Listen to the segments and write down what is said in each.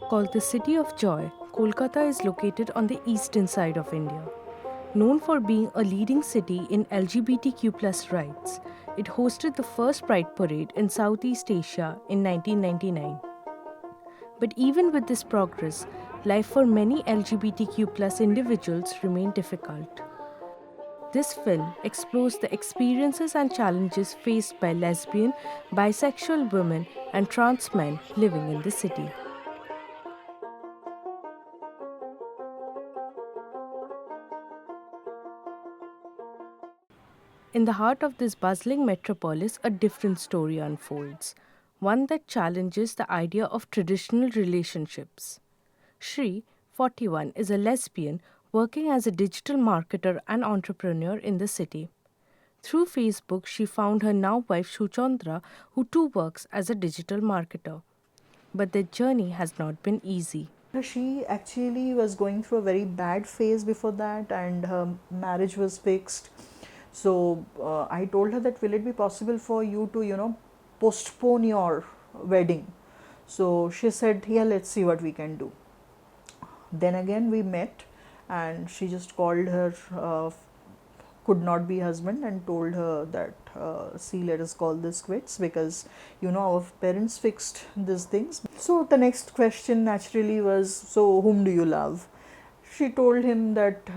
Called the City of Joy, Kolkata is located on the eastern side of India. Known for being a leading city in LGBTQ rights, it hosted the first Pride Parade in Southeast Asia in 1999. But even with this progress, life for many LGBTQ individuals remained difficult. This film explores the experiences and challenges faced by lesbian, bisexual women, and trans men living in the city. In the heart of this bustling metropolis, a different story unfolds, one that challenges the idea of traditional relationships. Shri, 41, is a lesbian working as a digital marketer and entrepreneur in the city. Through Facebook, she found her now wife Shuchandra, who too works as a digital marketer. But their journey has not been easy. She actually was going through a very bad phase before that, and her marriage was fixed. So I told her that will it be possible for you to, postpone your wedding? So she said, yeah, let's see what we can do. Then again we met, and she just called her could not be husband and told her that see, let us call this quits, because our parents fixed these things. So the next question naturally was, so whom do you love? She told him that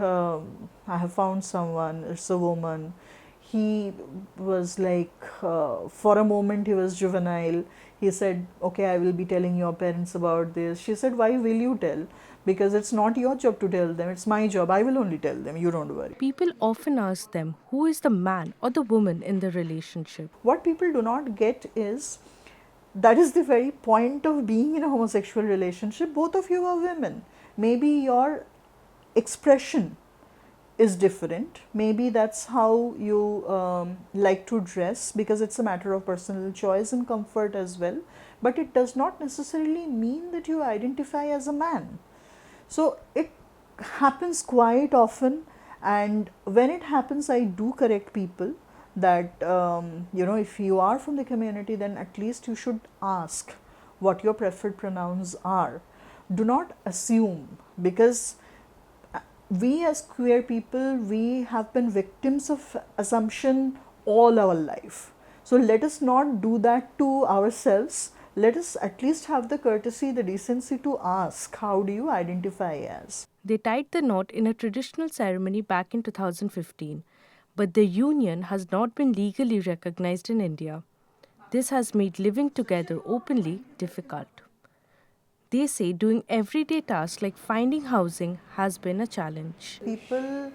I have found someone, it's a woman. He was like, for a moment he was juvenile. He said, okay, I will be telling your parents about this. She said, why will you tell? Because it's not your job to tell them, it's my job. I will only tell them, you don't worry. People often ask them who is the man or the woman in the relationship. What people do not get is that is the very point of being in a homosexual relationship. Both of you are women. Maybe your expression is different. Maybe that's how you like to dress, because it's a matter of personal choice and comfort as well. But it does not necessarily mean that you identify as a man. So it happens quite often, and when it happens, I do correct people that if you are from the community, then at least you should ask what your preferred pronouns are. Do not assume, because we as queer people, we have been victims of assumption all our life. So let us not do that to ourselves. Let us at least have the courtesy, the decency to ask, how do you identify as? They tied the knot in a traditional ceremony back in 2015, but the union has not been legally recognized in India. This has made living together openly difficult. They say doing everyday tasks like finding housing has been a challenge. People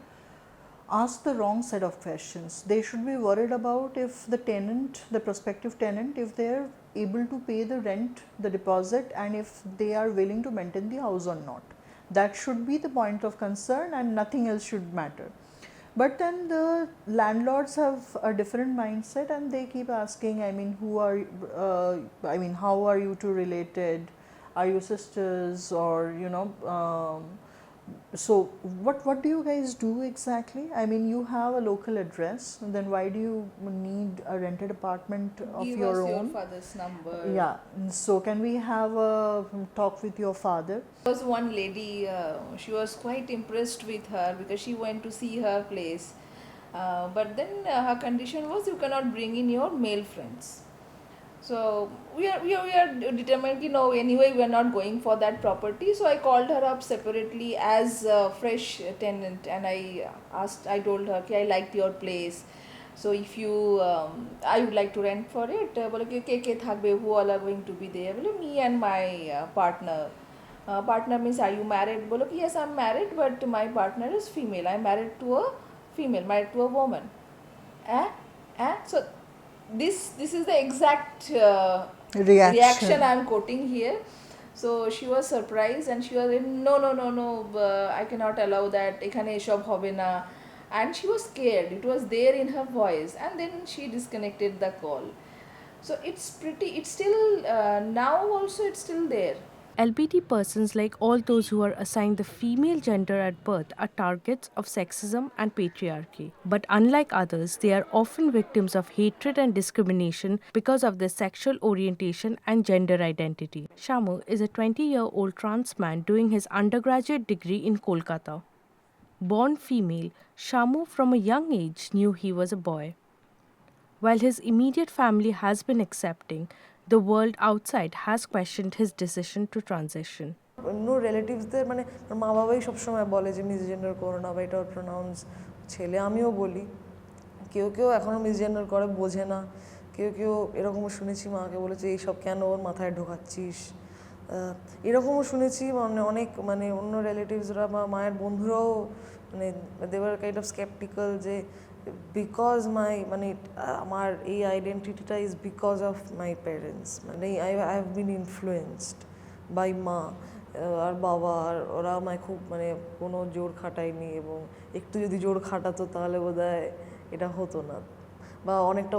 ask the wrong set of questions. They should be worried about if the tenant, the prospective tenant, if they are able to pay the rent, the deposit, and if they are willing to maintain the house or not. That should be the point of concern, and nothing else should matter. But then the landlords have a different mindset, and they keep asking, how are you two related? Are you sisters? Or so what do you guys do exactly? You have a local address, then why do you need a rented apartment of Give your us own? your father's number. Yeah, so can we have a talk with your father? There was one lady, she was quite impressed with her because she went to see her place. But then her condition was, you cannot bring in your male friends. So we are determined, anyway we are not going for that property. So I called her up separately as a fresh tenant, and I told her, okay, I liked your place. So if you, I would like to rent for it. Who all are going to be there? Me and my partner. Partner means, are you married? Yes, I'm married, but my partner is female. I'm married to a female, married to a woman. So this is the exact reaction I'm quoting here. So she was surprised, and she was like, no, I cannot allow that, ekhane eshob hobe na. And she was scared, it was there in her voice, and then she disconnected the call. So it's still now also it's still there. LBT persons, like all those who are assigned the female gender at birth, are targets of sexism and patriarchy. But unlike others, they are often victims of hatred and discrimination because of their sexual orientation and gender identity. Shamu is a 20-year-old trans man doing his undergraduate degree in Kolkata. Born female, Shamu from a young age knew he was a boy. While his immediate family has been accepting, the world outside has questioned his decision to transition. অন্য রিলেটিভসদের মানে মা বাবাই সবসময় বলে যে মিসজেন্ডার করো না বা এটা প্রোনাউন্স ছেলে, আমিও বলি। কেউ কেউ এখনও মিসজেন্ডার করে, বোঝে না। কেউ কেউ এরকমও শুনেছি মাকে বলেছে এইসব কেন ওর মাথায় ঢোকাচ্ছিস, এরকমও শুনেছি। মানে অনেক মানে অন্য রিলেটিভসরা বা মায়ের বন্ধুরাও মানে দেওয়ার কাইন্ড অফ স্কেপটিক্যাল যে বিকজ মাই মানে আমার এই আইডেন্টিটিটা is because of my parents, মানে I have been influenced by মা আর বাবা, আর ওরা আমায় খুব মানে কোনো জোর খাটায়নি, এবং একটু যদি জোর খাটাতো তাহলে বোধহয় এটা হতো না, বা অনেকটা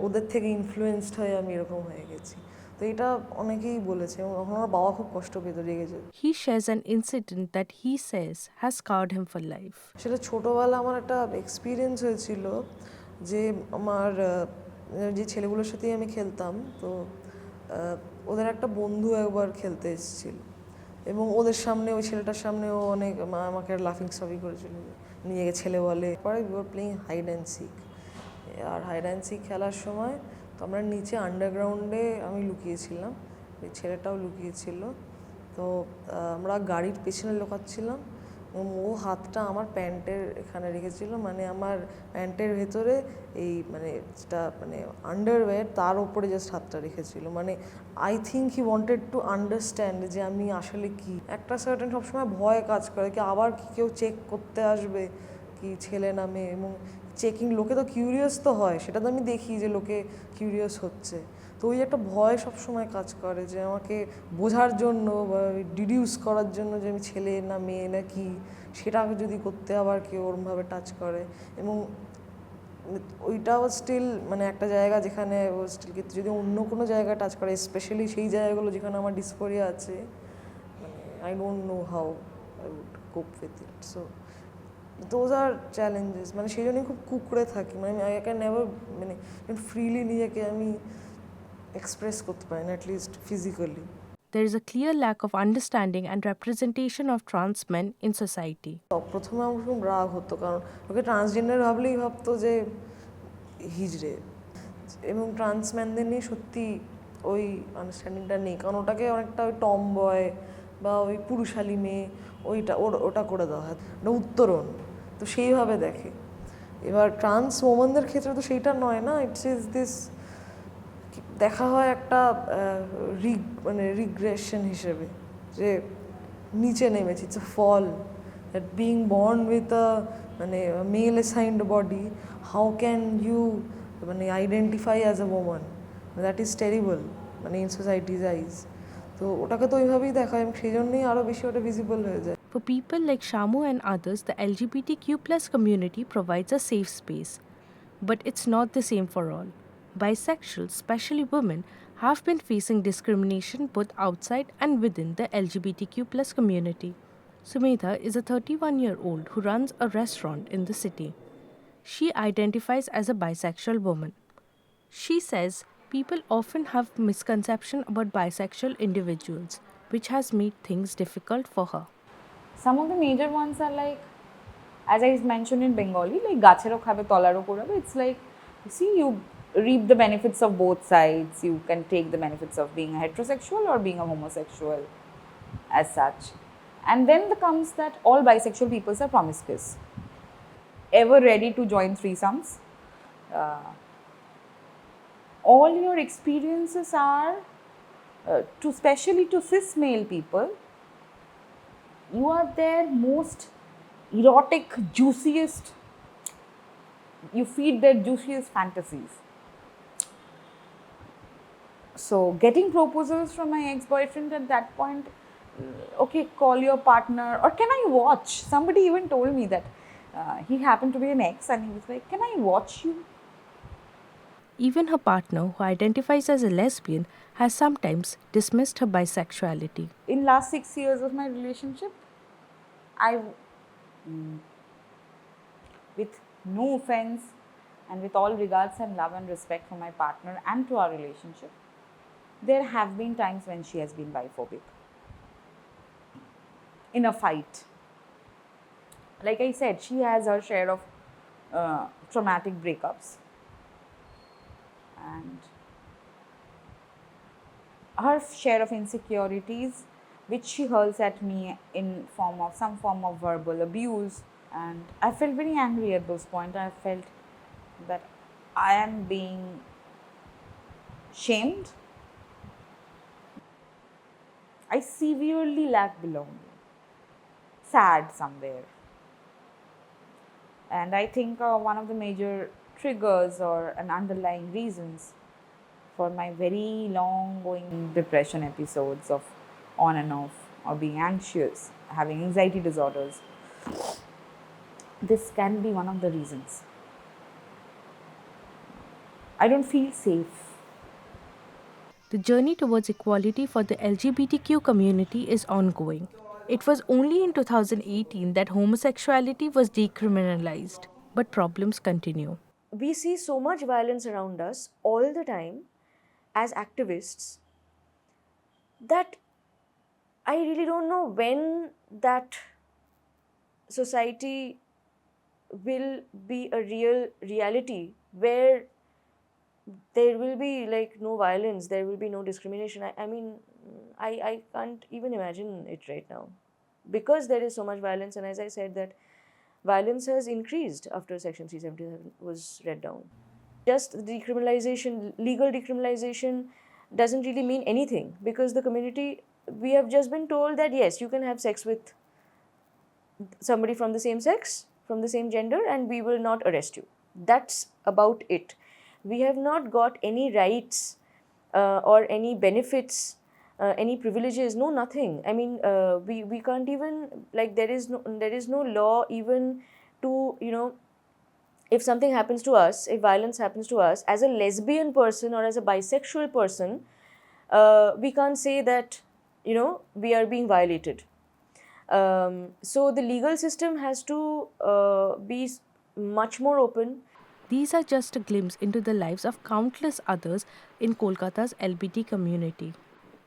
ওদের থেকে ইনফ্লুয়েন্সড হয়ে আমি এরকম হয়ে গেছি। তো এটা অনেকেই বলেছে, এবং তখন আমার বাবা খুব কষ্ট পেত, রেগেছে। He shares an incident that he says has scarred him for life. সেটা ছোটোবেলা আমার একটা এক্সপিরিয়েন্স হয়েছিল যে আমার যে ছেলেগুলোর সাথেই আমি খেলতাম, তো ওদের একটা বন্ধু একবার খেলতে এসেছিল, এবং ওদের সামনে ওই ছেলেটার সামনেও অনেক আমাকে লাফিং স্টপি করেছিল, নিয়ে গিয়ে ছেলে বলে। পরে we were playing hide and seek, আর হাইড অ্যান্ড সিক খেলার সময় তো আমরা নিচে আন্ডারগ্রাউন্ডে আমি লুকিয়েছিলাম, ওই ছেলেটাও লুকিয়েছিল। তো আমরা গাড়ির পেছনে লুকাচ্ছিলাম, এবং ও হাতটা আমার প্যান্টের এখানে রেখেছিল, মানে আমার প্যান্টের ভেতরে এই মানে যেটা মানে আন্ডারওয়্যার তার ওপরে জাস্ট হাতটা রেখেছিল। মানে I think he wanted to understand যে আমি আসলে কি। একটা সার্টেন সবসময় ভয় কাজ করে কি আবার কি কেউ চেক করতে আসবে কি ছেলে না মেয়ে, এবং চেকিং লোকে তো কিউরিয়াস তো হয়, সেটা তো আমি দেখি যে লোকে কিউরিয়াস হচ্ছে। তো ওই একটা ভয় সবসময় কাজ করে যে আমাকে বোঝার জন্য বা ডিডিউস করার জন্য যে আমি ছেলে না মেয়ে না কি, সেটা যদি করতে আবার কেউ ওরমভাবে টাচ করে। এবং ওইটাও স্টিল মানে একটা জায়গা যেখানে ও স্টিল যদি অন্য কোনো জায়গায় টাচ করে, স্পেশালি সেই জায়গাগুলো যেখানে আমার ডিসফোরিয়া আছে, মানে I don't know how I would cope with it. So those are challenges, মানে সেই জন্যই খুব কুকড়ে থাকি, মানে আই ক্যান নেভার মানে ফ্রিলি নিজেকে আমি এক্সপ্রেস করতে পারি না, at least physically. There is a clear lack of understanding and representation of trans men in society. প্রথমে আমার খুব রাগ হতো, কারণ ওকে ট্রান্সজেন্ডার ভাবলেই ভাবতো যে হিজড়ে, এবং ট্রান্সম্যানদের নিয়ে সত্যি ওই আন্ডারস্ট্যান্ডিংটা নেই, কারণ ওটাকে অনেকটা ওই টম বয় বা ওই পুরুষালী মেয়ে ওটা করে দেওয়া হয়, ওটা উত্তরণ, তো সেইভাবে দেখে। এবার ট্রান্স ওমেনদের ক্ষেত্রে তো সেইটা নয় না, ইটস ইজ দিস দেখা হয় একটা মানে রিগ্রেশন হিসেবে, যে নিচে নেমেছে, it's a fall, that being born with a মানে male assigned body, how can you মানে identify as a woman, that is terrible মানে ইন সোসাইটিজ আইজ। তো ওটাকে তো ওইভাবেই দেখা হয়, এবং সেই জন্যই আরও বেশি ওটা ভিজিবল হয়ে যায়। For people like Shamu and others, the LGBTQ plus community provides a safe space. But it's not the same for all. Bisexuals, especially women, have been facing discrimination both outside and within the LGBTQ plus community. Sumedha is a 31-year-old who runs a restaurant in the city. She identifies as a bisexual woman. She says people often have misconception about bisexual individuals, which has made things difficult for her. Some of the major ones are like, as I mentioned in Bengali, like gachero khabe tolaro korabe. It's like, see, you reap the benefits of both sides. You can take the benefits of being a heterosexual or being a homosexual as such. And then comes that all bisexual people are promiscuous, ever ready to join threesomes. All your experiences are, to especially to cis male people, you are their most erotic, juiciest, you feed their juiciest fantasies. So getting proposals from my ex-boyfriend at that point, okay, call your partner, or can I watch? Somebody even told me that he happened to be an ex, and he was like, can I watch you? Even her partner, who identifies as a lesbian, has sometimes dismissed her bisexuality. In last 6 years of my relationship, I, with no offense and with all regards and love and respect for my partner and to our relationship, there have been times when she has been biphobic. In a fight, like I said, she has her share of traumatic breakups, and her share of insecurities, which she hurls at me in form of some form of verbal abuse. And I felt very angry at those points. I felt that I am being shamed. I severely lack belonging, sad somewhere. And I think one of the major triggers or an underlying reasons for my very long going depression episodes of on and off, or being anxious, having anxiety disorders, this can be one of the reasons. I don't feel safe. The journey towards equality for the LGBTQ community is ongoing. It was only in 2018 that homosexuality was decriminalized, but problems continue. We see so much violence around us all the time as activists that I really don't know when that society will be a real reality where there will be like no violence, there will be no discrimination. I mean, I can't even imagine it right now because there is so much violence. And as I said, that violence has increased after Section 377 was read down. Just decriminalization, legal decriminalization doesn't really mean anything because the community, we have just been told that yes, you can have sex with somebody from the same sex, from the same gender, and we will not arrest you. That's about it. We have not got any rights or any benefits, any privileges, no, nothing. I mean, we can't even, like, there is no law even to, if something happens to us, if violence happens to us, as a lesbian person or as a bisexual person, we can't say that, we are being violated. So the legal system has to be much more open. These are just a glimpse into the lives of countless others in Kolkata's LGBT community.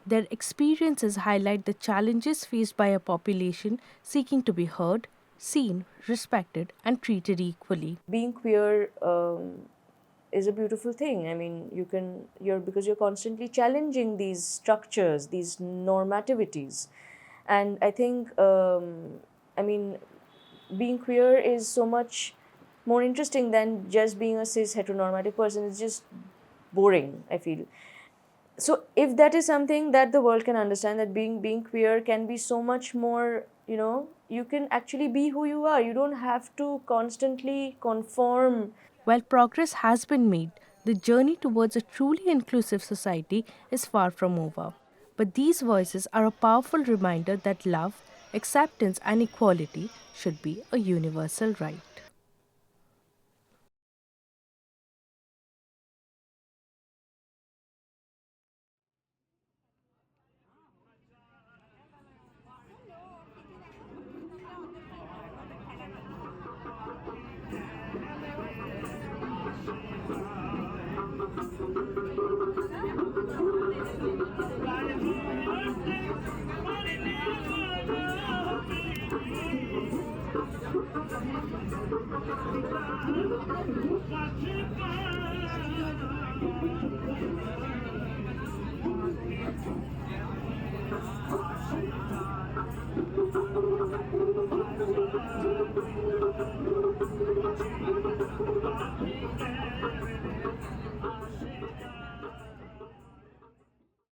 Their experiences highlight the challenges faced by a population seeking to be heard, seen, respected, and treated equally. Being queer is a beautiful thing. I mean, because you're constantly challenging these structures, these normativities. And I think, being queer is so much more interesting than just being a cis heteronormative person. It's just boring, I feel. So if that is something that the world can understand, that being queer can be so much more, you can actually be who you are. You don't have to constantly conform. While progress has been made, the journey towards a truly inclusive society is far from over. But these voices are a powerful reminder that love, acceptance, and equality should be a universal right.